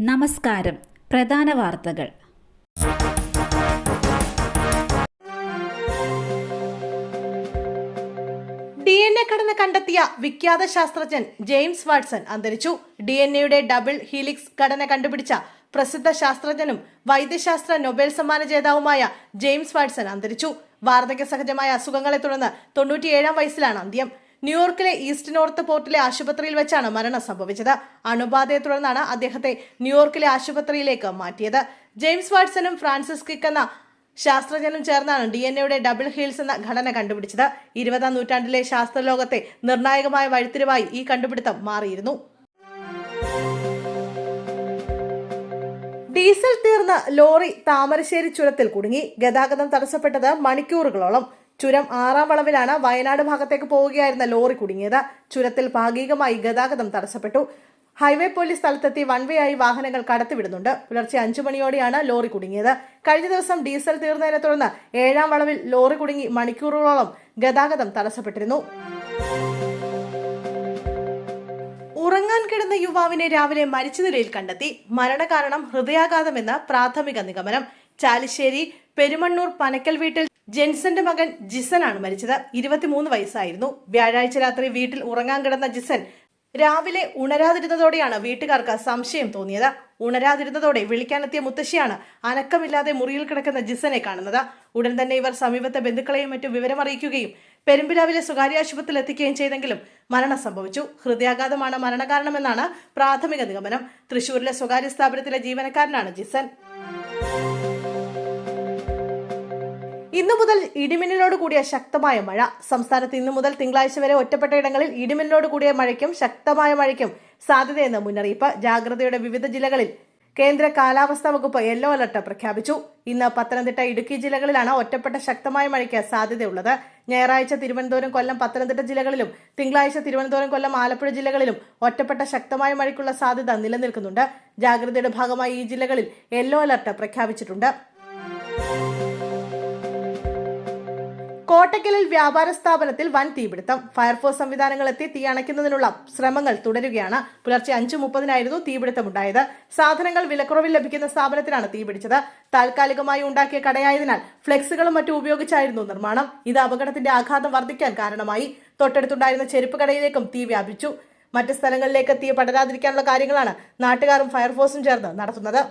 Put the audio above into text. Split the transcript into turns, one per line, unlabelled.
നമസ്കാരം. പ്രധാന വാർത്തകൾ.
DNA ഘടന കണ്ടെത്തിയ വിഖ്യാത ശാസ്ത്രജ്ഞൻ ജെയിംസ് വാട്സൺ അന്തരിച്ചു. DNA ഡബിൾ ഹീലിക്സ് ഘടന കണ്ടുപിടിച്ച പ്രസിദ്ധ ശാസ്ത്രജ്ഞനും വൈദ്യശാസ്ത്ര നൊബേൽ സമ്മാന ജേതാവുമായ ജെയിംസ് വാട്സൺ അന്തരിച്ചു. വാർദ്ധക്യ സഹജമായ അസുഖങ്ങളെ തുടർന്ന് 97 വയസ്സിലാണ് അന്ത്യം. ന്യൂയോർക്കിലെ ഈസ്റ്റ് നോർത്ത് പോർട്ടിലെ ആശുപത്രിയിൽ വെച്ചാണ് മരണം സംഭവിച്ചത്. അണുബാധയെ തുടർന്നാണ് അദ്ദേഹത്തെ ന്യൂയോർക്കിലെ ആശുപത്രിയിലേക്ക് മാറ്റിയത്. ജെയിംസ് വാട്സണും ഫ്രാൻസിസ് ക്രിക്ക് എന്ന ശാസ്ത്രജ്ഞനും ചേർന്നാണ് DNA ഡബിൾ ഹീൽസ് എന്ന ഘടന കണ്ടുപിടിച്ചത്. 20-ാം നൂറ്റാണ്ടിലെ ശാസ്ത്രലോകത്തെ നിർണായകമായ വഴിത്തിരിവായി ഈ കണ്ടുപിടുത്തം മാറിയിരുന്നു. ഡീസൽ തീർന്ന ലോറി താമരശ്ശേരി ചുരത്തിൽ കുടുങ്ങി. ഗതാഗതം തടസ്സപ്പെട്ടത് മണിക്കൂറുകളോളം. ചുരം 6-ാം വളവിലാണ് വയനാട് ഭാഗത്തേക്ക് പോവുകയായിരുന്ന ലോറി കുടുങ്ങിയത്. ചുരത്തിൽ ഭാഗികമായി ഗതാഗതം തടസ്സപ്പെട്ടു. ഹൈവേ പോലീസ് സ്ഥലത്തെത്തി വൺ വേ ആയി വാഹനങ്ങൾ കടത്തിവിടുന്നുണ്ട്. പുലർച്ചെ 5 മണിയോടെയാണ് ലോറി കുടുങ്ങിയത്. കഴിഞ്ഞ ദിവസം ഡീസൽ തീർന്നതിനെ തുടർന്ന് 7-ാം വളവിൽ ലോറി കുടുങ്ങി മണിക്കൂറുകളോളം ഗതാഗതം തടസ്സപ്പെട്ടിരുന്നു. ഉറങ്ങാൻ കിടന്ന യുവാവിനെ രാവിലെ മരിച്ച നിലയിൽ കണ്ടെത്തി. മരണകാരണം ഹൃദയാഘാതമെന്ന് പ്രാഥമിക നിഗമനം. ചാലിശ്ശേരി പെരുമണ്ണൂർ പനക്കൽ വീട്ടിൽ ജെൻസന്റെ മകൻ ജിസനാണ് മരിച്ചത്. 23 വയസ്സായിരുന്നു. വ്യാഴാഴ്ച രാത്രി വീട്ടിൽ ഉറങ്ങാൻ കിടന്ന ജിസൻ രാവിലെ ഉണരാതിരുന്നതോടെയാണ് വീട്ടുകാർക്ക് സംശയം തോന്നിയത്. ഉണരാതിരുന്നതോടെ വിളിക്കാനെത്തിയ മുത്തശ്ശിയാണ് അനക്കമില്ലാതെ മുറിയിൽ കിടക്കുന്ന ജിസനെ കാണുന്നത്. ഉടൻ തന്നെ ഇവർ സമീപത്തെ ബന്ധുക്കളെയും മറ്റും വിവരമറിയിക്കുകയും പെരുമ്പിലാവിലെ സ്വകാര്യ ആശുപത്രിയിൽ എത്തിക്കുകയും ചെയ്തെങ്കിലും മരണം സംഭവിച്ചു. ഹൃദയാഘാതമാണ് മരണകാരണമെന്നാണ് പ്രാഥമിക നിഗമനം. തൃശൂരിലെ സ്വകാര്യ സ്ഥാപനത്തിലെ ജീവനക്കാരനാണ് ജിസൻ. ഇന്നു മുതൽ ഇടിമിന്നലോട് കൂടിയ ശക്തമായ മഴ. സംസ്ഥാനത്ത് ഇന്നു മുതൽ തിങ്കളാഴ്ച വരെ ഒറ്റപ്പെട്ട ഇടങ്ങളിൽ ഇടിമിന്നലോട് കൂടിയ മഴയ്ക്കും ശക്തമായ മഴയ്ക്കും സാധ്യതയെന്ന് മുന്നറിയിപ്പ്. ജാഗ്രതയുടെ വിവിധ ജില്ലകളിൽ കേന്ദ്ര കാലാവസ്ഥാ വകുപ്പ് യെല്ലോ അലർട്ട് പ്രഖ്യാപിച്ചു. ഇന്ന് പത്തനംതിട്ട, ഇടുക്കി ജില്ലകളിലാണ് ഒറ്റപ്പെട്ട ശക്തമായ മഴയ്ക്ക് സാധ്യതയുള്ളത്. ഞായറാഴ്ച തിരുവനന്തപുരം, കൊല്ലം, പത്തനംതിട്ട ജില്ലകളിലും തിങ്കളാഴ്ച തിരുവനന്തപുരം, കൊല്ലം, ആലപ്പുഴ ജില്ലകളിലും ഒറ്റപ്പെട്ട ശക്തമായ മഴയ്ക്കുള്ള സാധ്യത നിലനിൽക്കുന്നുണ്ട്. ജാഗ്രതയുടെ ഭാഗമായി ഈ ജില്ലകളിൽ യെല്ലോ അലർട്ട് പ്രഖ്യാപിച്ചിട്ടുണ്ട്. കോട്ടയ്ക്കലിൽ വ്യാപാര സ്ഥാപനത്തിൽ വൻ തീപിടുത്തം. ഫയർഫോഴ്സ് സംവിധാനങ്ങൾ എത്തി തീ അണയ്ക്കുന്നതിനുള്ള ശ്രമങ്ങൾ തുടരുകയാണ്. പുലർച്ചെ 5:30-നായിരുന്നു തീപിടുത്തമുണ്ടായത്. സാധനങ്ങൾ വിലക്കുറവിൽ ലഭിക്കുന്ന സ്ഥാപനത്തിനാണ് തീപിടിച്ചത്. താൽക്കാലികമായി ഉണ്ടാക്കിയ കടയായതിനാൽ ഫ്ലെക്സുകളും മറ്റും ഉപയോഗിച്ചായിരുന്നു നിർമ്മാണം. ഇത് അപകടത്തിന്റെ ആഘാതം വർദ്ധിക്കാൻ കാരണമായി. തൊട്ടടുത്തുണ്ടായിരുന്ന ചെരുപ്പ് കടയിലേക്കും തീ വ്യാപിച്ചു. മറ്റ് സ്ഥലങ്ങളിലേക്ക് തീ പടരാതിരിക്കാനുള്ള കാര്യങ്ങളാണ് നാട്ടുകാരും ഫയർഫോഴ്സും ചേർന്ന് നടത്തുന്നത്.